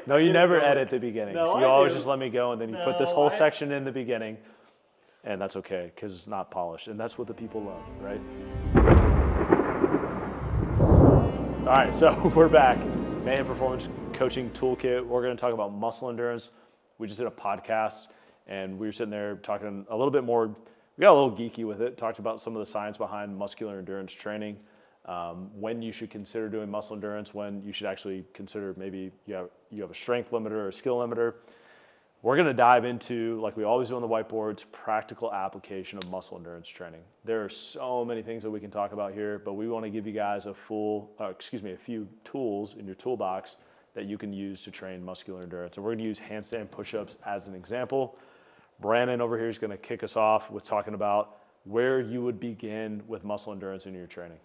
No, you never edit the beginning. No, so you I always do. just let me go, and then you put this whole section in the beginning, and that's okay, because it's not polished, and that's what the people love, right? All right, so we're back. Mayhem Performance Coaching Toolkit. We're going to talk about muscle endurance. We just did a podcast, and we were sitting there talking a little bit more. We got a little geeky with it, talked about some of the science behind muscular endurance training, when you should consider doing muscle endurance, when you should actually consider maybe you have a strength limiter or a skill limiter. We're going to dive into, like we always do on the whiteboards, practical application of muscle endurance training. There are so many things that we can talk about here, but we want to give you guys a few tools in your toolbox that you can use to train muscular endurance. And we're going to use handstand push-ups as an example. Brandon over here is going to kick us off with talking about where you would begin with muscle endurance in your training.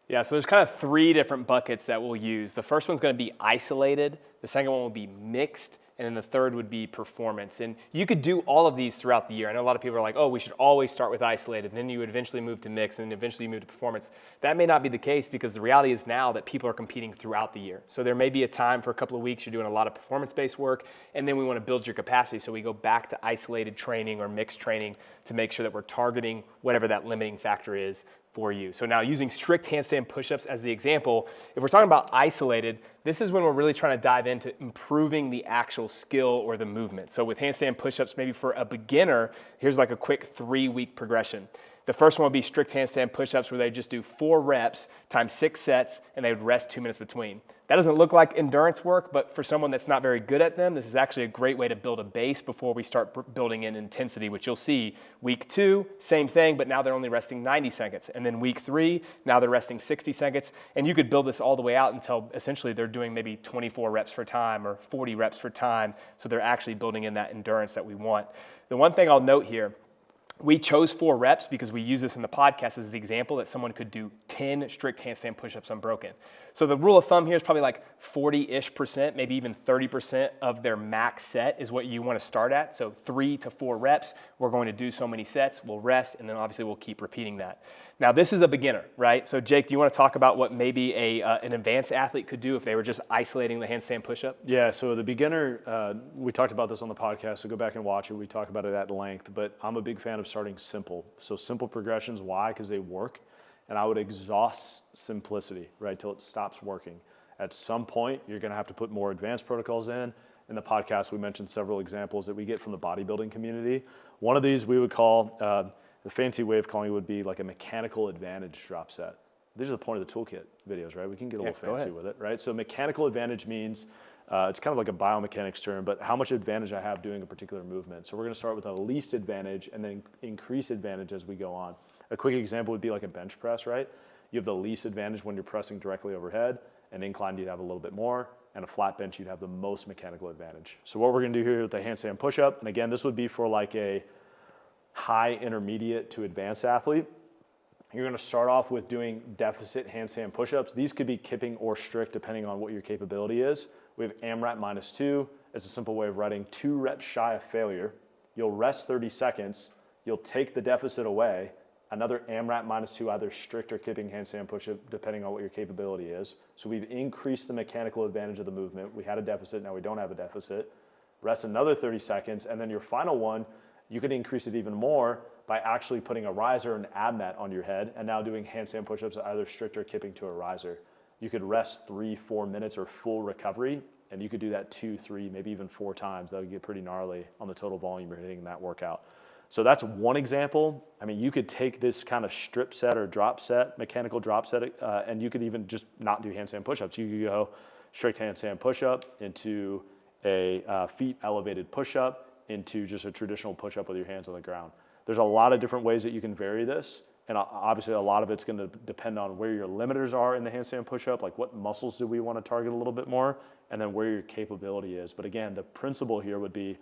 Yeah, so there's kind of 3 different buckets that we'll use. The first one's going to be isolated. The second one will be mixed. And then the third would be performance. And you could do all of these throughout the year. I know a lot of people are like, oh, we should always start with isolated, and then you would eventually move to mixed, and then eventually move to performance. That may not be the case, because the reality is now that people are competing throughout the year. So there may be a time for a couple of weeks you're doing a lot of performance-based work, and then we want to build your capacity. So we go back to isolated training or mixed training to make sure that we're targeting whatever that limiting factor is for you. So now, using strict handstand push-ups as the example, if we're talking about isolated, this is when we're really trying to dive into improving the actual skill or the movement. So with handstand push-ups, maybe for a beginner, here's like a quick 3-week progression. The first one would be strict handstand push-ups, where they just do 4 reps times 6 sets, and they would rest 2 minutes between. That doesn't look like endurance work, but for someone that's not very good at them, this is actually a great way to build a base before we start building in intensity, which you'll see week 2, same thing, but now they're only resting 90 seconds. And then week 3, now they're resting 60 seconds. And you could build this all the way out until essentially they're doing maybe 24 reps for time or 40 reps for time. So they're actually building in that endurance that we want. The one thing I'll note here, we chose 4 reps because we use this in the podcast as the example that someone could do 10 strict handstand push-ups unbroken. So the rule of thumb here is probably like 40-ish%, maybe even 30% of their max set is what you want to start at. So 3 to 4 reps, we're going to do so many sets, we'll rest, and then obviously we'll keep repeating that. Now this is a beginner, right? So Jake, do you want to talk about what maybe an advanced athlete could do if they were just isolating the handstand push-up? Yeah, so the beginner, we talked about this on the podcast, so go back and watch it. We talk about it at length, but I'm a big fan of starting simple. So simple progressions, why? Because they work. And I would exhaust simplicity, right, till it stops working. At some point, you're going to have to put more advanced protocols in. In the podcast, we mentioned several examples that we get from the bodybuilding community. One of these we would call, the fancy way of calling it would be like a mechanical advantage drop set. These are the point of the Toolkit videos, right? We can get a little fancy with it, right? So mechanical advantage means, it's kind of like a biomechanics term, but how much advantage I have doing a particular movement. So we're going to start with a least advantage and then increase advantage as we go on. A quick example would be like a bench press, right? You have the least advantage when you're pressing directly overhead. An incline, you'd have a little bit more. And a flat bench, you'd have the most mechanical advantage. So what we're going to do here with the handstand push-up, and again, this would be for like a high, intermediate to advanced athlete. You're going to start off with doing deficit handstand push-ups. These could be kipping or strict depending on what your capability is. We have AMRAP -2. It's a simple way of writing 2 reps shy of failure. You'll rest 30 seconds. You'll take the deficit away. Another AMRAP -2, either strict or kipping handstand push-up, depending on what your capability is. So we've increased the mechanical advantage of the movement. We had a deficit, now we don't have a deficit. Rest another 30 seconds, and then your final one, you could increase it even more by actually putting a riser and ab mat on your head, and now doing handstand push-ups, either strict or kipping to a riser. You could rest 3-4 minutes or full recovery, and you could do that 2, 3, maybe even 4 times. That would get pretty gnarly on the total volume you're hitting in that workout. So that's one example. I mean, you could take this kind of strip set or drop set, mechanical drop set, and you could even just not do handstand push-ups. You could go strict handstand push-up into a feet elevated push-up into just a traditional push-up with your hands on the ground. There's a lot of different ways that you can vary this, and obviously a lot of it's going to depend on where your limiters are in the handstand push-up, like what muscles do we want to target a little bit more, and then where your capability is. But again, the principle here would be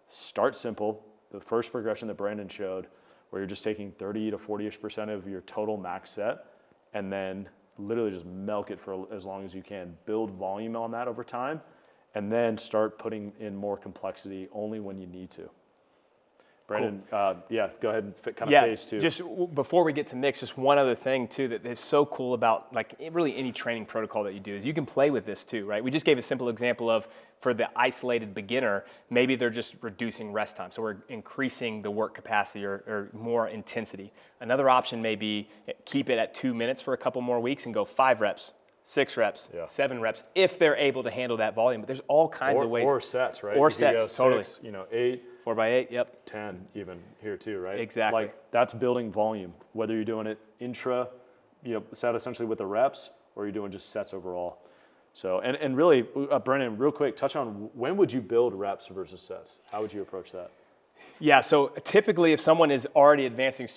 start simple. The first progression that Brandon showed, where you're just taking 30 to 40-ish% of your total max set, and then literally just milk it for as long as you can. Build volume on that over time, and then start putting in more complexity only when you need to. Brandon, yeah, go ahead and kind of Yeah, phase two. just before we get to mix, just one other thing too that is so cool about like really any training protocol that you do is you can play with this too, right? We just gave a simple example of for the isolated beginner, maybe they're just reducing rest time. So we're increasing the work capacity or more intensity. Another option may be keep it at 2 minutes for a couple more weeks and go 5 reps. 6 reps, 7 reps, if they're able to handle that volume. But there's all kinds of ways. Or sets, right? Or You could sets, go totally. 6, 8, 4x8, yep. 10 even here too, right? Exactly. Like that's building volume, whether you're doing it intra, set essentially with the reps, or you're doing just sets overall. So, and really, Brennan, real quick, touch on when would you build reps versus sets? How would you approach that? Yeah, so typically if someone is already advancing,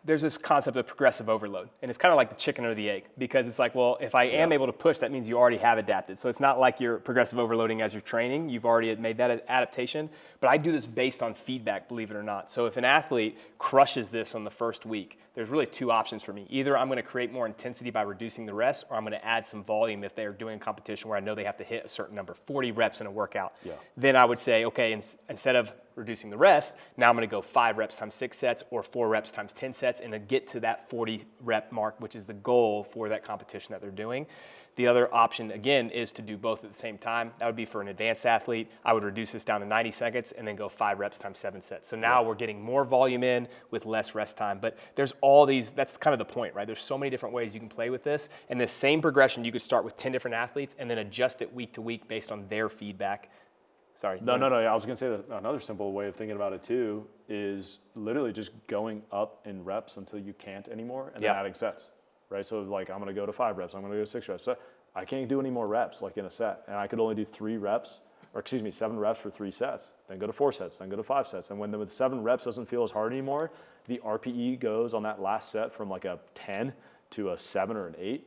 there's this concept of progressive overload. And it's kind of like the chicken or the egg because it's like, well, if I am able to push, that means you already have adapted. So it's not like you're progressive overloading as you're training. You've already made that adaptation. But I do this based on feedback, believe it or not. So if an athlete crushes this on the first week, there's really 2 options for me. Either I'm going to create more intensity by reducing the rest, or I'm going to add some volume if they're doing a competition where I know they have to hit a certain number, 40 reps in a workout. Yeah. Then I would say, okay, instead of reducing the rest, now I'm going to go 5 reps times 6 sets or 4 reps times 10 sets and then get to that 40 rep mark, which is the goal for that competition that they're doing. The other option, again, is to do both at the same time. That would be for an advanced athlete. I would reduce this down to 90 seconds and then go 5 reps times 7 sets. So now we're getting more volume in with less rest time. But there's all these, that's kind of the point, right? There's so many different ways you can play with this. And the same progression, you could start with 10 different athletes and then adjust it week to week based on their feedback. Sorry. No. I was going to say that another simple way of thinking about it too is literally just going up in reps until you can't anymore and then adding sets, right? So like I'm going to go to 5 reps, I'm going to go to 6 reps. So I can't do any more reps like in a set. And I could only do 7 reps for 3 sets, then go to 4 sets, then go to 5 sets. And when the 7 reps doesn't feel as hard anymore, the RPE goes on that last set from like a 10 to a 7 or an 8,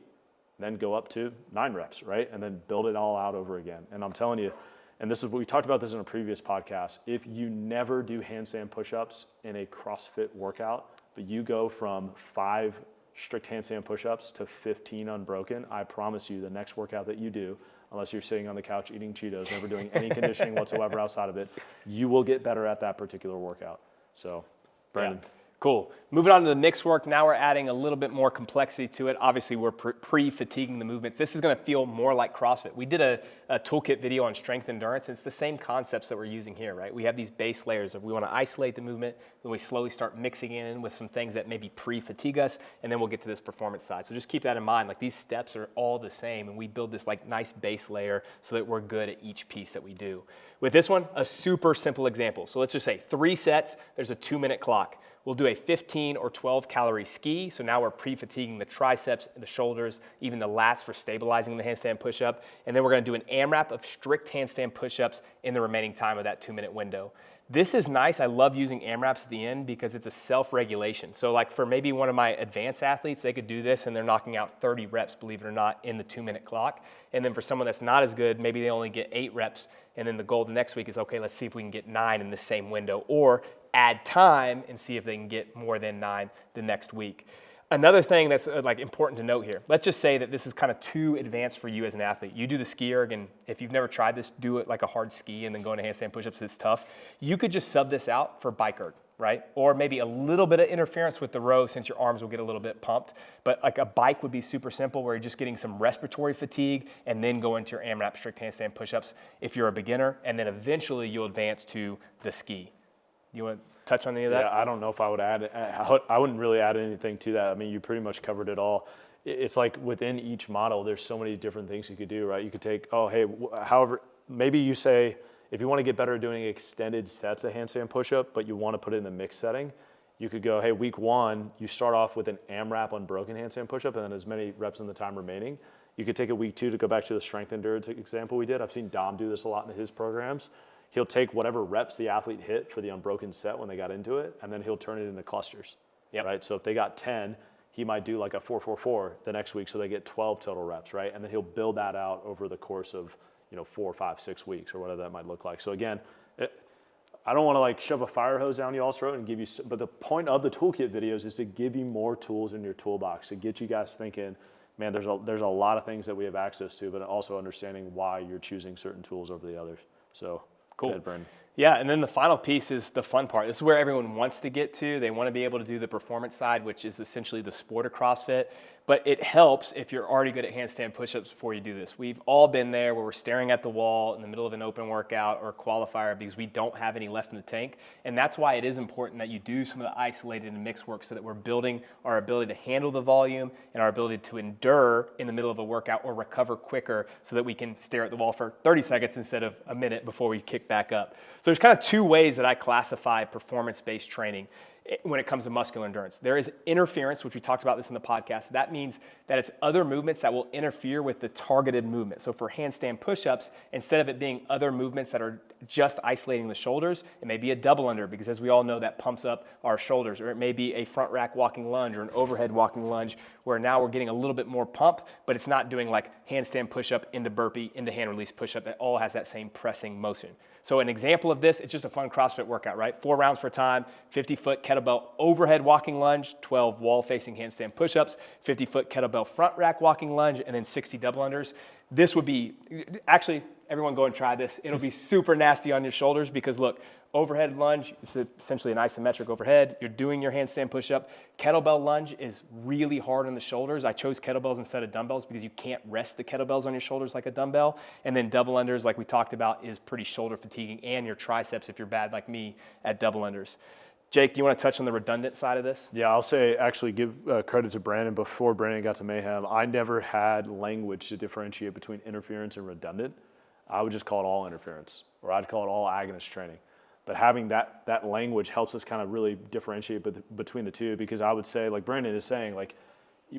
then go up to 9 reps, right? And then build it all out over again. And I'm telling you, and this is what we talked about this in a previous podcast. If you never do handstand push-ups in a CrossFit workout, but you go from 5 strict handstand push-ups to 15 unbroken, I promise you the next workout that you do, unless you're sitting on the couch eating Cheetos, never doing any conditioning whatsoever outside of it, you will get better at that particular workout. So, Brandon. Yeah. Cool. Moving on to the mix work, now we're adding a little bit more complexity to it. Obviously, we're pre-fatiguing the movements. This is going to feel more like CrossFit. We did a Toolkit video on strength endurance. It's the same concepts that we're using here, right? We have these base layers of we want to isolate the movement, then we slowly start mixing in with some things that maybe pre-fatigue us, and then we'll get to this performance side. So just keep that in mind. Like these steps are all the same, and we build this like nice base layer so that we're good at each piece that we do. With this one, a super simple example. So let's just say 3 sets, there's a 2-minute clock. We'll do a 15 or 12 calorie ski. So now we're pre-fatiguing the triceps, the shoulders, even the lats for stabilizing the handstand push-up. And then we're going to do an AMRAP of strict handstand push-ups in the remaining time of that 2-minute window. This is nice. I love using AMRAPs at the end because it's a self-regulation. So like for maybe one of my advanced athletes, they could do this and they're knocking out 30 reps, believe it or not, in the 2-minute clock. And then for someone that's not as good, maybe they only get 8 reps. And then the goal the next week is, okay, let's see if we can get 9 in the same window, or add time and see if they can get more than 9 the next week. Another thing that's like important to note here, let's just say that this is kind of too advanced for you as an athlete. You do the ski erg, and if you've never tried this, do it like a hard ski and then go into handstand push-ups, it's tough. You could just sub this out for bike erg, right? Or maybe a little bit of interference with the row since your arms will get a little bit pumped. But like a bike would be super simple where you're just getting some respiratory fatigue and then go into your AMRAP strict handstand push-ups if you're a beginner, and then eventually you'll advance to the ski. You want to touch on any of that? Yeah, I don't know if I would add, I wouldn't really add anything to that. I mean, you pretty much covered it all. It's like within each model, there's so many different things you could do, right? You could take, however, maybe you say, if you want to get better at doing extended sets of handstand push-up, but you want to put it in the mixed setting, you could go, hey, week 1, you start off with an AMRAP unbroken handstand push-up and then as many reps in the time remaining. You could take a week 2 to go back to the strength endurance example we did. I've seen Dom do this a lot in his programs. He'll take whatever reps the athlete hit for the unbroken set when they got into it, and then he'll turn it into clusters, right? So if they got 10, he might do like a 4-4-4 the next week so they get 12 total reps, right? And then he'll build that out over the course of 4, 5, 6 weeks or whatever that might look like. So again, I don't want to like shove a fire hose down y'all's throat and give you, but the point of the Toolkit videos is to give you more tools in your toolbox, to get you guys thinking, man, there's a lot of things that we have access to, but also understanding why you're choosing certain tools over the others. So Cool. Go ahead, Brendan. Yeah, and then the final piece is the fun part. This is where everyone wants to get to. They want to be able to do the performance side, which is essentially the sport of CrossFit. But it helps if you're already good at handstand push-ups before you do this. We've all been there where we're staring at the wall in the middle of an open workout or qualifier because we don't have any left in the tank. And that's why it is important that you do some of the isolated and mixed work so that we're building our ability to handle the volume and our ability to endure in the middle of a workout or recover quicker so that we can stare at the wall for 30 seconds instead of a minute before we kick back up. So there's kind of two ways that I classify performance-based training when it comes to muscular endurance. There is interference, which we talked about this in the podcast. That means that it's other movements that will interfere with the targeted movement. So for handstand push-ups, instead of it being other movements that are just isolating the shoulders, it may be a double under, because as we all know, that pumps up our shoulders. Or it may be a front rack walking lunge or an overhead walking lunge, where now we're getting a little bit more pump, but it's not doing like handstand push-up into burpee, into hand release push-up. That all has that same pressing motion. So an example of this, it's just a fun CrossFit workout, right? 4 rounds for time, 50-foot kettlebell overhead walking lunge, 12 wall-facing handstand push-ups, 50-foot kettlebell front rack walking lunge, and then 60 double unders. This would be, actually, everyone go and try this. It'll be super nasty on your shoulders because look, overhead lunge is essentially an isometric overhead. You're doing your handstand push-up. Kettlebell lunge is really hard on the shoulders. I chose kettlebells instead of dumbbells because you can't rest the kettlebells on your shoulders like a dumbbell. And then double unders, like we talked about, is pretty shoulder fatiguing, and your triceps if you're bad like me at double unders. Jake, do you want to touch on the redundant side of this? Yeah, I'll say actually give credit to Brandon. Before Brandon got to Mayhem, I never had language to differentiate between interference and redundant. I would just call it all interference, or I'd call it all agonist training. But having that language helps us kind of really differentiate between the two, because I would say, like Brandon is saying, like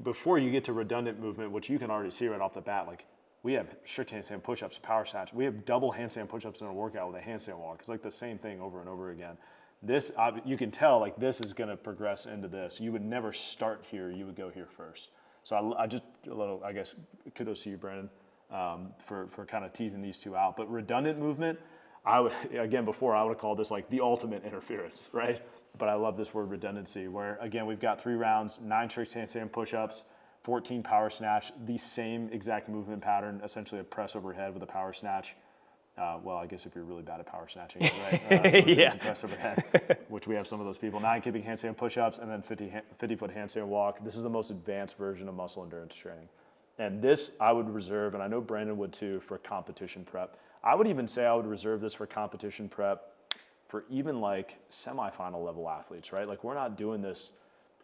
before you get to redundant movement, which you can already see right off the bat, like we have strict handstand push-ups, power snatch. We have double handstand push-ups in a workout with a handstand walk. It's like the same thing over and over again. This, you can tell, like this is going to progress into this. You would never start here. You would go here first. So I just a little, I guess, kudos to you, Brandon, for kind of teasing these two out. But redundant movement, I would, again, before I would have called this like the ultimate interference, right? But I love this word redundancy, where again, we've got 3 rounds, 9 strict handstand push-ups, 14 power snatch, the same exact movement pattern, essentially a press overhead with a power snatch. Well, I guess if you're really bad at power snatching, right? Yeah. Press overhead, which we have some of those people. 9 kipping handstand push-ups, and then 50-foot handstand walk. This is the most advanced version of muscle endurance training. And this I would reserve, and I know Brandon would too, for competition prep. I would even say I would reserve this for competition prep for even like semifinal level athletes, right? Like we're not doing this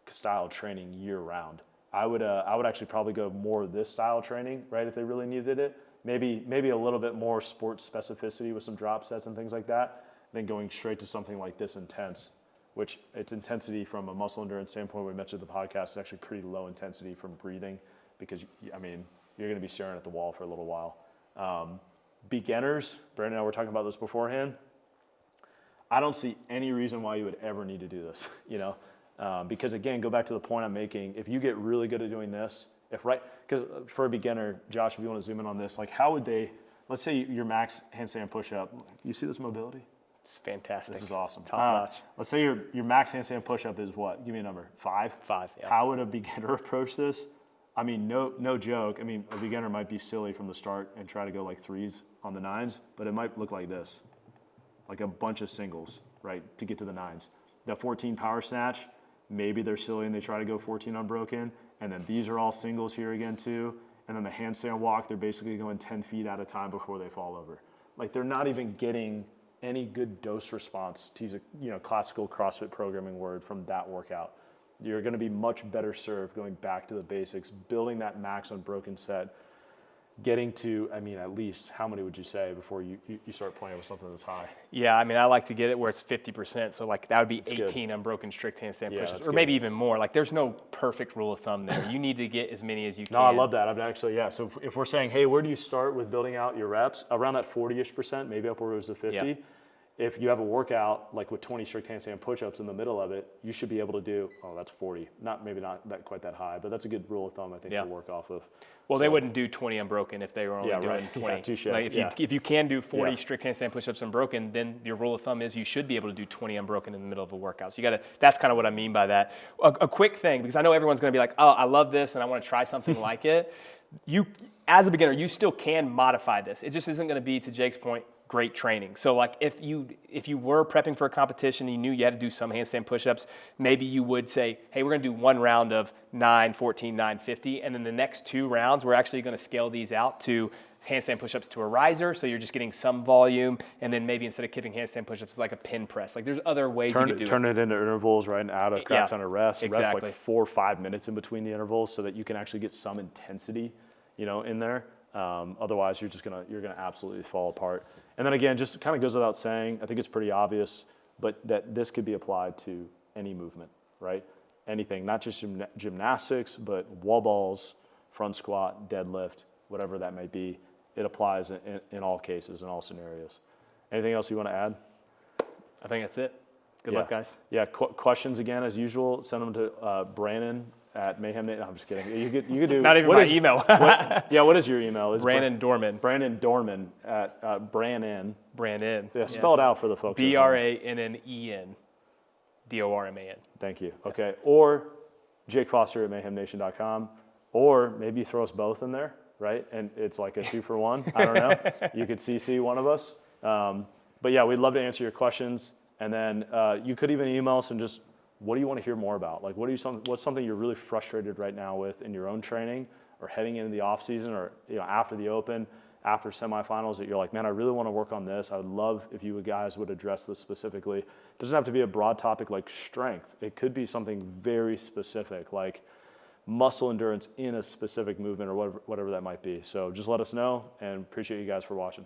style training year round. I would actually probably go more of this style training, right? If they really needed it. Maybe a little bit more sport specificity with some drop sets and things like that, than going straight to something like this intense, which its intensity from a muscle endurance standpoint, we mentioned the podcast, is actually pretty low intensity from breathing, because, I mean, you're going to be staring at the wall for a little while. Beginners, Brandon and I were talking about this beforehand, I don't see any reason why you would ever need to do this, because again, go back to the point I'm making, if you get really good at doing this, because for a beginner, Josh, if you want to zoom in on this, like how would they, let's say your max handstand push-up, you see this mobility? It's fantastic. This is awesome. Top notch. Let's say your max handstand push-up is what? Give me a number. 5? 5, yeah. How would a beginner approach this? I mean, no joke. I mean, a beginner might be silly from the start and try to go like 3s on the 9s, but it might look like this, like a bunch of singles, right, to get to the 9s. The 14 power snatch, maybe they're silly and they try to go 14 unbroken. And then these are all singles here again too. And then the handstand walk, they're basically going 10 feet at a time before they fall over. Like they're not even getting any good dose response, to use a classical CrossFit programming word, from that workout. You're going to be much better served going back to the basics, building that max unbroken set, getting to, I mean, at least, how many would you say before you start playing with something that's high? Yeah, I mean, I like to get it where it's 50%. So like that would be that's 18 good. Unbroken strict handstand Yeah, push-ups, that's or good. maybe even more. Like there's no perfect rule of thumb there. You need to get as many as you can. No, I love that. I've actually, yeah. So if we're saying, hey, where do you start with building out your reps? Around that 40-ish%, maybe upwards to 50. Yeah. If you have a workout like with 20 strict handstand push-ups in the middle of it, you should be able to do, that's 40. Maybe not that quite that high, but that's a good rule of thumb, I think, Yeah. to work off of. Well, So- they wouldn't do 20 unbroken if they were only Yeah, doing right. 20. Yeah, touche. Like Yeah. if you can do 40 Yeah. strict handstand push-ups unbroken, then your rule of thumb is you should be able to do 20 unbroken in the middle of a workout. So that's kind of what I mean by that. A quick thing, because I know everyone's going to be like, oh, I love this and I want to try something like it. as a beginner, you still can modify this. It just isn't going to be, to Jake's point, great training. So like if you were prepping for a competition and you knew you had to do some handstand push-ups, maybe you would say, hey, we're going to do one round of 9, 14, 9, 50, and then the next 2 rounds, we're actually going to scale these out to handstand push-ups to a riser, so you're just getting some volume, and then maybe instead of kipping handstand push-ups, like a pin press. Like there's other ways you could do it. Turn it into intervals, right, and add a crap ton of rest. Exactly. Rest like 4 or 5 minutes in between the intervals so that you can actually get some intensity, in there. Otherwise, you're gonna absolutely fall apart. And then again, just kind of goes without saying, I think it's pretty obvious, but that this could be applied to any movement, right? Anything, not just gymnastics, but wall balls, front squat, deadlift, whatever that may be. It applies in all cases, in all scenarios. Anything else you want to add? I think that's it. Good luck, guys. Yeah, questions again, as usual, send them to Brandon at Mayhem. No, I'm just kidding. You could do. Not even email. What is your email? Brandon Dorman. Brandon Dorman at Brannon. Brandon. Yeah, spell it out for the folks. BRANNEN. DORMAN. Thank you. Okay. Or Jake Foster at mayhemnation.com. Or maybe throw us both in there, right? And it's like a 2-for-1. I don't know. You could CC one of us. But yeah, we'd love to answer your questions. And then you could even email us and just, what do you want to hear more about? Like, what's something you're really frustrated right now with in your own training, or heading into the off season, or after the Open, after semifinals, that you're like, man, I really want to work on this. I would love if you guys would address this specifically. It doesn't have to be a broad topic like strength. It could be something very specific, like muscle endurance in a specific movement, or whatever that might be. So just let us know, and appreciate you guys for watching.